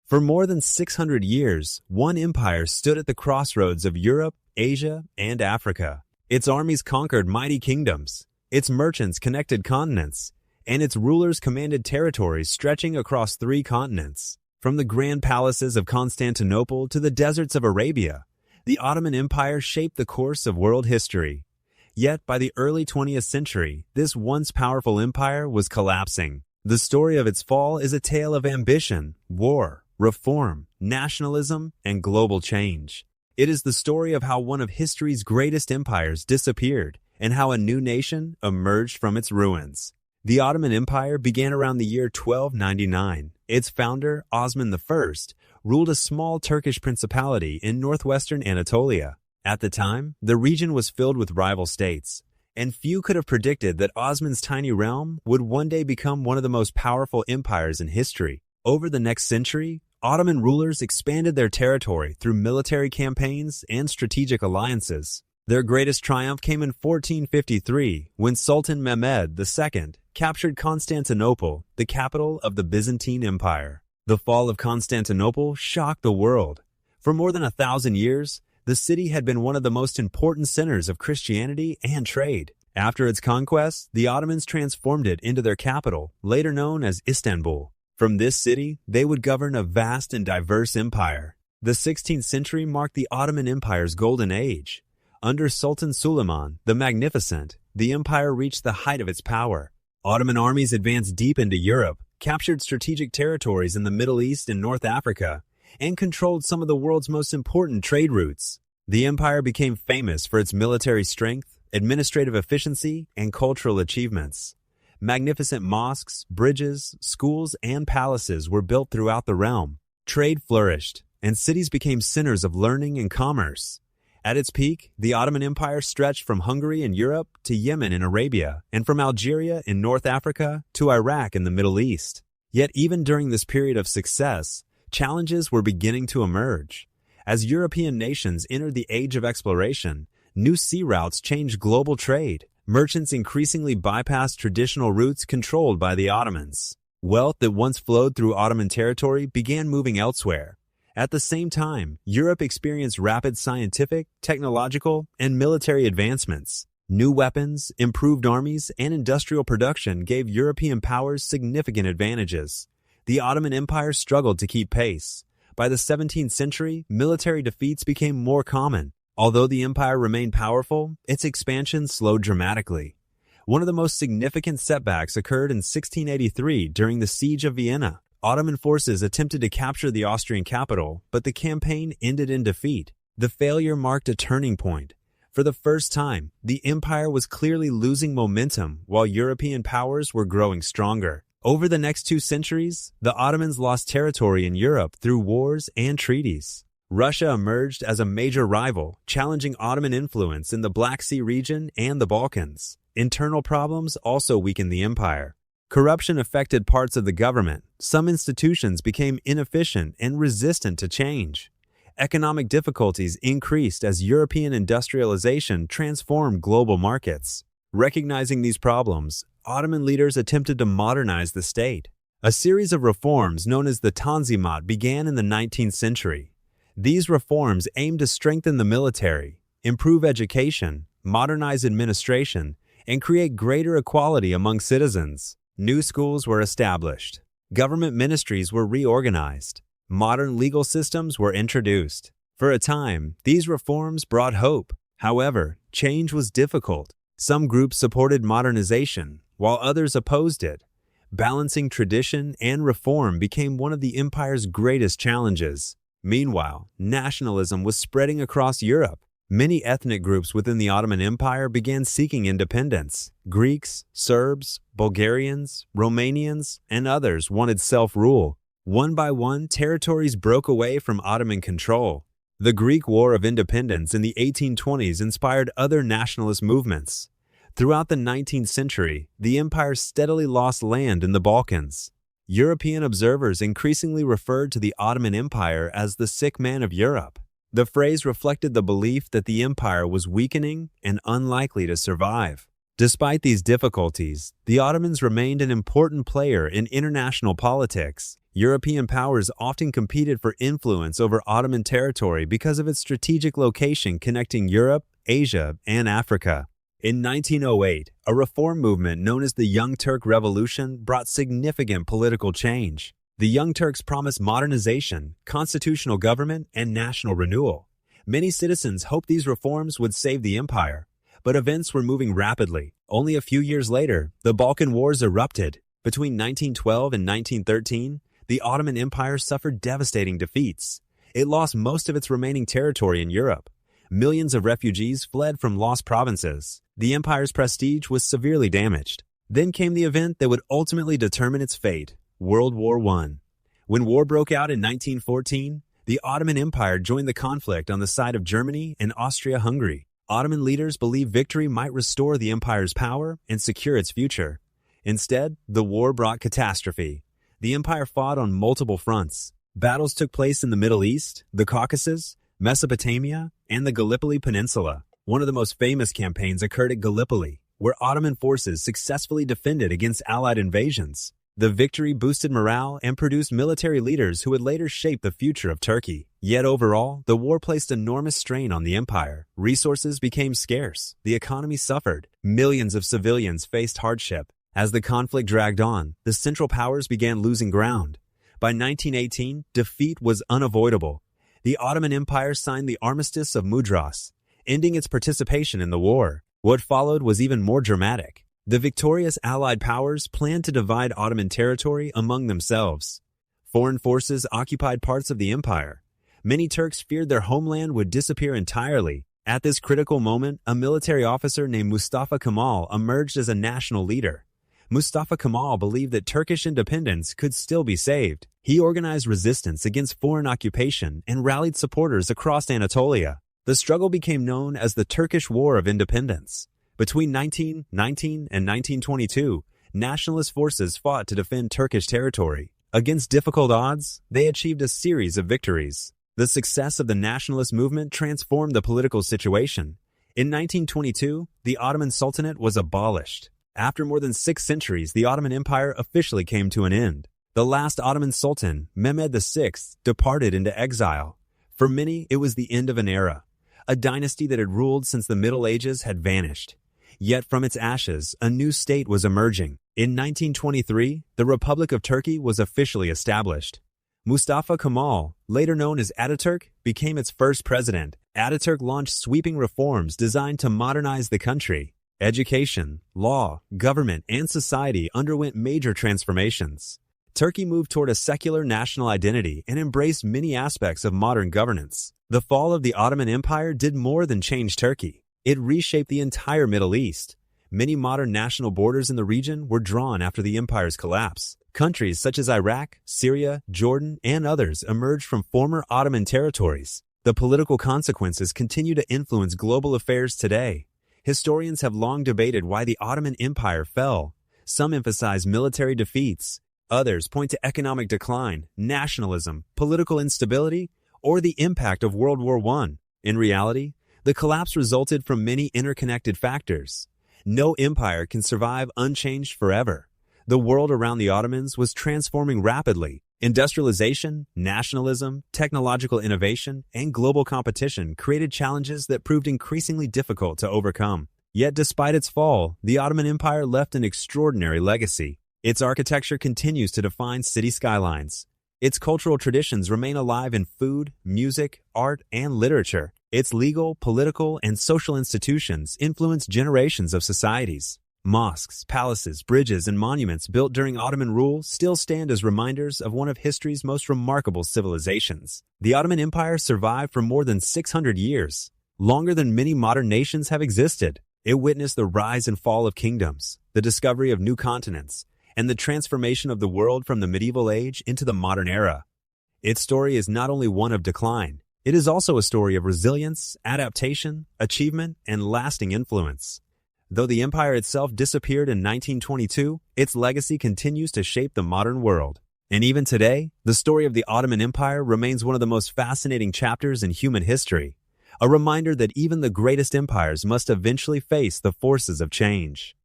For more than 600 years, one empire stood at the crossroads of Europe, Asia, and Africa. Its armies conquered mighty kingdoms, its merchants connected continents, and its rulers commanded territories stretching across 3 continents. From the grand palaces of Constantinople to the deserts of Arabia, the Ottoman Empire shaped the course of world history. Yet, by the early 20th century, this once powerful empire was collapsing. The story of its fall is a tale of ambition, war, reform, nationalism, and global change. It is the story of how one of history's greatest empires disappeared and how a new nation emerged from its ruins. The Ottoman Empire began around the year 1299. Its founder, Osman I, ruled a small Turkish principality in northwestern Anatolia. At the time, the region was filled with rival states, and few could have predicted that Osman's tiny realm would one day become one of the most powerful empires in history. Over the next century, Ottoman rulers expanded their territory through military campaigns and strategic alliances. Their greatest triumph came in 1453 when Sultan Mehmed II captured Constantinople, the capital of the Byzantine Empire. The fall of Constantinople shocked the world. For more than 1,000 years, the city had been one of the most important centers of Christianity and trade. After its conquest, the Ottomans transformed it into their capital, later known as Istanbul. From this city, they would govern a vast and diverse empire. The 16th century marked the Ottoman Empire's golden age. Under Sultan Suleiman the Magnificent, the empire reached the height of its power. Ottoman armies advanced deep into Europe, captured strategic territories in the Middle East and North Africa, and controlled some of the world's most important trade routes. The empire became famous for its military strength, administrative efficiency, and cultural achievements. Magnificent mosques, bridges, schools, and palaces were built throughout the realm. Trade flourished, and cities became centers of learning and commerce. At its peak, the Ottoman Empire stretched from Hungary in Europe to Yemen in Arabia, and from Algeria in North Africa to Iraq in the Middle East. Yet even during this period of success, challenges were beginning to emerge. As European nations entered the age of exploration, new sea routes changed global trade. Merchants increasingly bypassed traditional routes controlled by the Ottomans. Wealth that once flowed through Ottoman territory began moving elsewhere. At the same time, Europe experienced rapid scientific, technological, and military advancements. New weapons, improved armies, and industrial production gave European powers significant advantages. The Ottoman Empire struggled to keep pace. By the 17th century, military defeats became more common. Although the empire remained powerful, its expansion slowed dramatically. One of the most significant setbacks occurred in 1683 during the Siege of Vienna. Ottoman forces attempted to capture the Austrian capital, but the campaign ended in defeat. The failure marked a turning point. For the first time, the empire was clearly losing momentum while European powers were growing stronger. Over the next 2 centuries, the Ottomans lost territory in Europe through wars and treaties. Russia emerged as a major rival, challenging Ottoman influence in the Black Sea region and the Balkans. Internal problems also weakened the empire. Corruption affected parts of the government. Some institutions became inefficient and resistant to change. Economic difficulties increased as European industrialization transformed global markets. Recognizing these problems, Ottoman leaders attempted to modernize the state. A series of reforms known as the Tanzimat began in the 19th century. These reforms aimed to strengthen the military, improve education, modernize administration, and create greater equality among citizens. New schools were established. Government ministries were reorganized. Modern legal systems were introduced. For a time, these reforms brought hope. However, change was difficult. Some groups supported modernization, while others opposed it. Balancing tradition and reform became one of the empire's greatest challenges. Meanwhile, nationalism was spreading across Europe. Many ethnic groups within the Ottoman Empire began seeking independence. Greeks, Serbs, Bulgarians, Romanians, and others wanted self-rule. One by one, territories broke away from Ottoman control. The Greek War of Independence in the 1820s inspired other nationalist movements. Throughout the 19th century, the empire steadily lost land in the Balkans. European observers increasingly referred to the Ottoman Empire as the sick man of Europe. The phrase reflected the belief that the empire was weakening and unlikely to survive. Despite these difficulties, the Ottomans remained an important player in international politics. European powers often competed for influence over Ottoman territory because of its strategic location connecting Europe, Asia, and Africa. In 1908, a reform movement known as the Young Turk Revolution brought significant political change. The Young Turks promised modernization, constitutional government, and national renewal. Many citizens hoped these reforms would save the empire, but events were moving rapidly. Only a few years later, the Balkan Wars erupted. Between 1912 and 1913, the Ottoman Empire suffered devastating defeats. It lost most of its remaining territory in Europe. Millions of refugees fled from lost provinces. The empire's prestige was severely damaged. Then came the event that would ultimately determine its fate, World War I. When war broke out in 1914, the Ottoman Empire joined the conflict on the side of Germany and Austria-Hungary. Ottoman leaders believed victory might restore the empire's power and secure its future. Instead, the war brought catastrophe. The empire fought on multiple fronts. Battles took place in the Middle East, the Caucasus, Mesopotamia, and the Gallipoli Peninsula. One of the most famous campaigns occurred at Gallipoli, where Ottoman forces successfully defended against Allied invasions. The victory boosted morale and produced military leaders who would later shape the future of Turkey. Yet overall, the war placed enormous strain on the empire. Resources became scarce. The economy suffered. Millions of civilians faced hardship. As the conflict dragged on, the Central Powers began losing ground. By 1918, defeat was unavoidable. The Ottoman Empire signed the Armistice of Mudros, ending its participation in the war. What followed was even more dramatic. The victorious Allied powers planned to divide Ottoman territory among themselves. Foreign forces occupied parts of the empire. Many Turks feared their homeland would disappear entirely. At this critical moment, a military officer named Mustafa Kemal emerged as a national leader. Mustafa Kemal believed that Turkish independence could still be saved. He organized resistance against foreign occupation and rallied supporters across Anatolia. The struggle became known as the Turkish War of Independence. Between 1919 and 1922, nationalist forces fought to defend Turkish territory. Against difficult odds, they achieved a series of victories. The success of the nationalist movement transformed the political situation. In 1922, the Ottoman Sultanate was abolished. After more than 6 centuries, the Ottoman Empire officially came to an end. The last Ottoman Sultan, Mehmed VI, departed into exile. For many, it was the end of an era. A dynasty that had ruled since the Middle Ages had vanished. Yet from its ashes, a new state was emerging. In 1923, the Republic of Turkey was officially established. Mustafa Kemal, later known as Ataturk, became its first president. Ataturk launched sweeping reforms designed to modernize the country. Education, law, government, and society underwent major transformations. Turkey moved toward a secular national identity and embraced many aspects of modern governance. The fall of the Ottoman Empire did more than change Turkey. It reshaped the entire Middle East. Many modern national borders in the region were drawn after the empire's collapse. Countries such as Iraq, Syria, Jordan, and others emerged from former Ottoman territories. The political consequences continue to influence global affairs today. Historians have long debated why the Ottoman Empire fell. Some emphasize military defeats. Others point to economic decline, nationalism, political instability, or the impact of World War I. In reality, the collapse resulted from many interconnected factors. No empire can survive unchanged forever. The world around the Ottomans was transforming rapidly. Industrialization, nationalism, technological innovation, and global competition created challenges that proved increasingly difficult to overcome. Yet despite its fall, the Ottoman Empire left an extraordinary legacy. Its architecture continues to define city skylines. Its cultural traditions remain alive in food, music, art, and literature. Its legal, political, and social institutions influence generations of societies. Mosques, palaces, bridges, and monuments built during Ottoman rule still stand as reminders of one of history's most remarkable civilizations. The Ottoman Empire survived for more than 600 years, longer than many modern nations have existed. It witnessed the rise and fall of kingdoms, the discovery of new continents, and the transformation of the world from the medieval age into the modern era. Its story is not only one of decline, it is also a story of resilience, adaptation, achievement, and lasting influence. Though the empire itself disappeared in 1922, its legacy continues to shape the modern world. And even today, the story of the Ottoman Empire remains one of the most fascinating chapters in human history, a reminder that even the greatest empires must eventually face the forces of change.